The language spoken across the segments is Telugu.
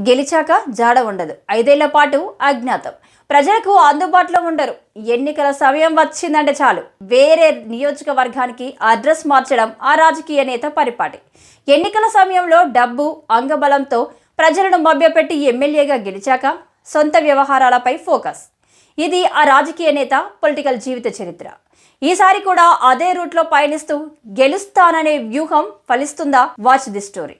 గెలిచాక జాడ ఉండదు. 5 ఏళ్ల పాటు అజ్ఞాతం. ప్రజలకు అందుబాటులో ఉండరు. ఎన్నికల సమయం వచ్చిందంటే చాలు వేరే నియోజకవర్గానికి అడ్రస్ మార్చడం ఆ రాజకీయ నేత పరిపాటి. ఎన్నికల సమయంలో డబ్బు, అంగబలంతో ప్రజలను మభ్యపెట్టి ఎమ్మెల్యేగా గెలిచాక సొంత వ్యవహారాలపై ఫోకస్. ఇది ఆ రాజకీయ నేత పొలిటికల్ జీవిత చరిత్ర. ఈసారి కూడా అదే రూట్లో పయనిస్తూ గెలుస్తాననే వ్యూహం ఫలిస్తుందా? Watch the story.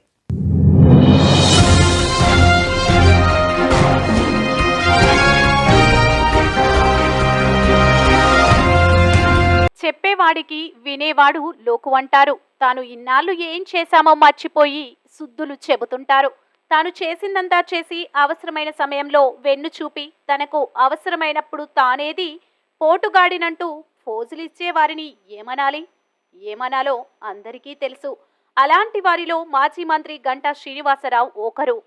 చెప్పేవాడికి వినేవాడు లోకు అంటారు. తాను ఇన్నాళ్ళు ఏం చేశామో మర్చిపోయి సుద్దులు చెబుతుంటారు. తాను చేసిందంతా చేసి అవసరమైన సమయంలో వెన్ను చూపి తనకు అవసరమైనప్పుడు తానేది పోటుగాడినంటూ ఫోజులిచ్చే వారిని ఏమనాలో అందరికీ తెలుసు. అలాంటి వారిలో మాజీ మంత్రి గంటా శ్రీనివాసరావు ఒకరు.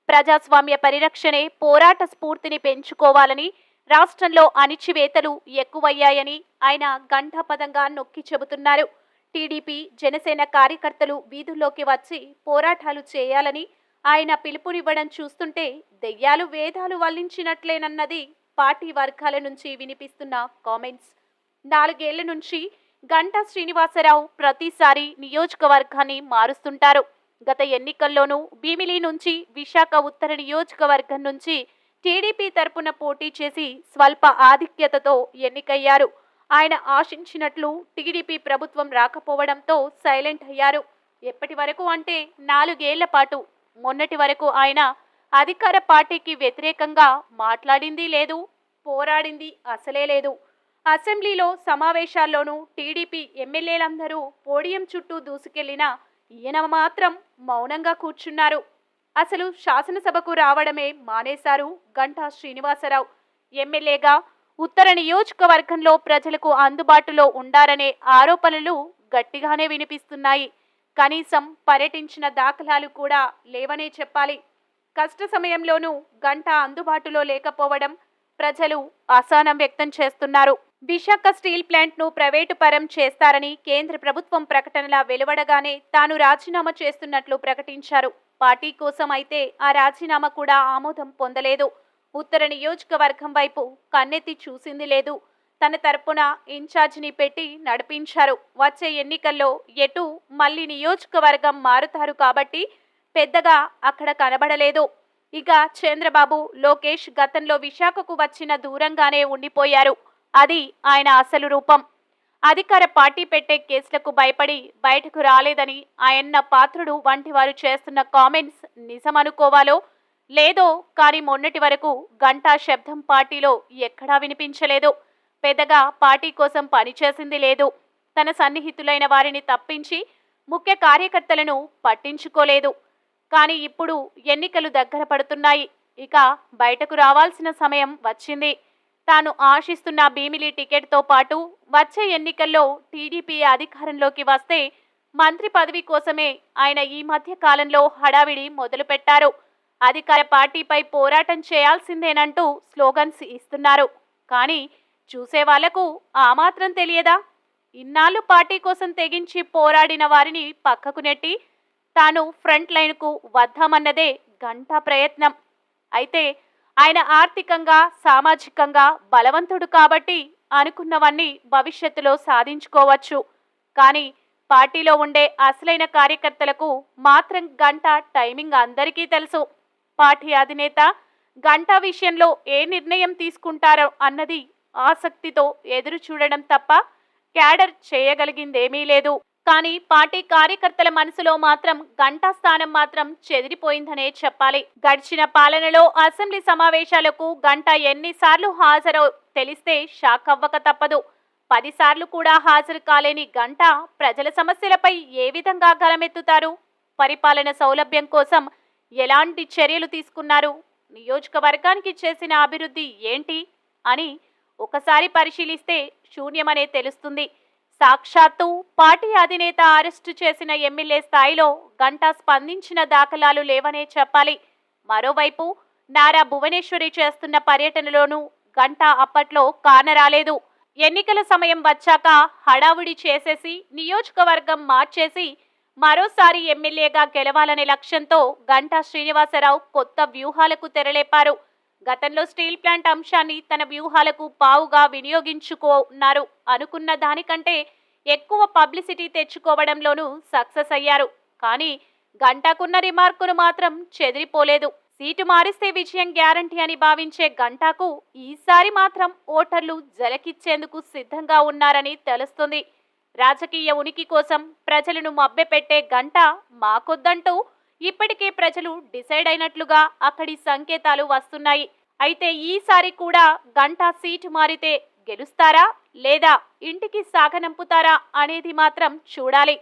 ప్రజాస్వామ్య పరిరక్షణే పోరాట స్ఫూర్తిని పెంచుకోవాలని, రాష్ట్రంలో అణిచివేతలు ఎక్కువయ్యాయని ఆయన ఘంటాపదంగా నొక్కి చెబుతున్నారు. టీడీపీ, జనసేన కార్యకర్తలు వీధుల్లోకి వచ్చి పోరాటాలు చేయాలని ఆయన పిలుపునివ్వడం చూస్తుంటే దెయ్యాలు వేదాలు వల్లించినట్లేనన్నది పార్టీ వర్గాల నుంచి వినిపిస్తున్న కామెంట్స్. 4 ఏళ్ల నుంచి గంటా శ్రీనివాసరావు ప్రతిసారి నియోజకవర్గాన్ని మారుస్తుంటారు. గత ఎన్నికల్లోనూ భీమిలి నుంచి విశాఖ ఉత్తర నియోజకవర్గం నుంచి టీడీపీ తరపున పోటీ చేసి స్వల్ప ఆధిక్యతతో ఎన్నికయ్యారు. ఆయన ఆశించినట్లు టీడీపీ ప్రభుత్వం రాకపోవడంతో సైలెంట్ అయ్యారు. ఎప్పటి వరకు అంటే 4 ఏళ్ల పాటు. మొన్నటి వరకు ఆయన అధికార పార్టీకి వ్యతిరేకంగా మాట్లాడింది లేదు, పోరాడింది అసలే లేదు. అసెంబ్లీలో సమావేశాల్లోనూ టీడీపీ ఎమ్మెల్యేలందరూ పోడియం చుట్టూ దూసుకెళ్లినా ఈయన మాత్రం మౌనంగా కూర్చున్నారు. అసలు శాసనసభకు రావడమే మానేశారు గంటా శ్రీనివాసరావు. ఎమ్మెల్యేగా ఉత్తర నియోజకవర్గంలో ప్రజలకు అందుబాటులో ఉండారనే ఆరోపణలు గట్టిగానే వినిపిస్తున్నాయి. కనీసం పర్యటించిన దాఖలాలు కూడా లేవనే చెప్పాలి. కష్ట సమయంలోనూ గంటా అందుబాటులో లేకపోవడం ప్రజలు అసహనం వ్యక్తం చేస్తున్నారు. విశాఖ స్టీల్ ప్లాంట్ను ప్రైవేటు పరం చేస్తారని కేంద్ర ప్రభుత్వం ప్రకటనలా వెలువడగానే తాను రాజీనామా చేస్తున్నట్లు ప్రకటించారు. పార్టీ కోసం అయితే ఆ రాజీనామా కూడా ఆమోదం పొందలేదు. ఉత్తర నియోజకవర్గం వైపు కన్నెత్తి చూసింది లేదు. తన తరపున ఇన్ఛార్జిని పెట్టి నడిపించారు. వచ్చే ఎన్నికల్లో ఎటు మళ్లీ నియోజకవర్గం మారుతారు కాబట్టి పెద్దగా అక్కడ కనబడలేదు. ఇక చంద్రబాబు, లోకేష్ గతంలో విశాఖకు వచ్చిన దూరంగానే ఉండిపోయారు. అది ఆయన అసలు రూపం. అధికార పార్టీ పెట్టే కేసులకు భయపడి బయటకు రాలేదని ఆయన పాత్రుడు వంటి వారు చేస్తున్న కామెంట్స్ నిజమనుకోవాలో లేదో కానీ మొన్నటి వరకు గంటా శబ్దం పార్టీలో ఎక్కడా వినిపించలేదు. పెద్దగా పార్టీ కోసం పనిచేసింది లేదు. తన సన్నిహితులైన వారిని తప్పించి ముఖ్య కార్యకర్తలను పట్టించుకోలేదు. కానీ ఇప్పుడు ఎన్నికలు దగ్గర పడుతున్నాయి. ఇక బయటకు రావాల్సిన సమయం వచ్చింది. తాను ఆశిస్తున్న భీమిలి టికెట్తో పాటు వచ్చే ఎన్నికల్లో టీడీపీ అధికారంలోకి వస్తే మంత్రి పదవి కోసమే ఆయన ఈ మధ్య కాలంలో హడావిడి మొదలుపెట్టారు. అధికార పార్టీపై పోరాటం చేయాల్సిందేనంటూ స్లోగన్స్ ఇస్తున్నారు. కానీ చూసే వాళ్లకు ఆ మాత్రం తెలియదా? ఇన్నాళ్ళు పార్టీ కోసం తెగించి పోరాడిన వారిని పక్కకు నెట్టి తాను ఫ్రంట్ లైన్కు వద్దామన్నదే గంటా ప్రయత్నం. అయితే ఆయన ఆర్థికంగా, సామాజికంగా బలవంతుడు కాబట్టి అనుకున్నవన్నీ భవిష్యత్తులో సాధించుకోవచ్చు. కానీ పార్టీలో ఉండే అసలైన కార్యకర్తలకు మాత్రం గంటా టైమింగ్ అందరికీ తెలుసు. పార్టీ అధినేత గంటా విషయంలో ఏ నిర్ణయం తీసుకుంటారో అన్నది ఆసక్తితో ఎదురు చూడడం తప్ప క్యాడర్ చేయగలిగిందేమీ లేదు. కానీ పార్టీ కార్యకర్తల మనసులో మాత్రం గంటా స్థానం మాత్రం చెదిరిపోయిందనే చెప్పాలి. గడిచిన పాలనలో అసెంబ్లీ సమావేశాలకు గంటా ఎన్నిసార్లు హాజరో తెలిస్తే షాక్ అవ్వక తప్పదు. 10 సార్లు కూడా హాజరు కాలేని గంటా ప్రజల సమస్యలపై ఏ విధంగా గలమెత్తుతారు? పరిపాలన సౌలభ్యం కోసం ఎలాంటి చర్యలు తీసుకున్నారు? నియోజకవర్గానికి చేసిన అభివృద్ధి ఏంటి అని ఒకసారి పరిశీలిస్తే శూన్యమనే తెలుస్తుంది. సాక్షాత్తు పార్టీ అధినేత అరెస్టు చేసిన ఎమ్మెల్యే స్థాయిలో గంటా స్పందించిన దాఖలాలు లేవనే చెప్పాలి. మరోవైపు నారా భువనేశ్వరి చేస్తున్న పర్యటనలోనూ గంటా అప్పట్లో కానరాలేదు. ఎన్నికల సమయం వచ్చాక హడావుడి చేసేసి నియోజకవర్గం మార్చేసి మరోసారి ఎమ్మెల్యేగా గెలవాలనే లక్ష్యంతో గంటా శ్రీనివాసరావు కొత్త వ్యూహాలకు తెరలేపారు. గతంలో స్టీల్ ప్లాంట్ అంశాన్ని తన వ్యూహాలకు పావుగా వినియోగించుకున్నారు. అనుకున్న దానికంటే ఎక్కువ పబ్లిసిటీ తెచ్చుకోవడంలోనూ సక్సెస్ అయ్యారు. కానీ గంటాకున్న రిమార్కును మాత్రం చెదిరిపోలేదు. సీటు మారిస్తే విజయం గ్యారంటీ అని భావించే గంటాకు ఈసారి మాత్రం ఓటర్లు జలకిచ్చేందుకు సిద్ధంగా ఉన్నారని తెలుస్తుంది. రాజకీయ ఉనికి కోసం ప్రజలను మభ్యపెట్టే గంటా మాకొద్దంటూ ఇప్పటికే ప్రజలు డిసైడ్ అయినట్లుగా అక్కడి సంకేతాలు వస్తున్నాయి. అయితే ఈసారి కూడా గంటా సీటు మారితే గెలుస్తారా లేదా ఇంటికి సాగనంపుతారా అనేది మాత్రం చూడాలి.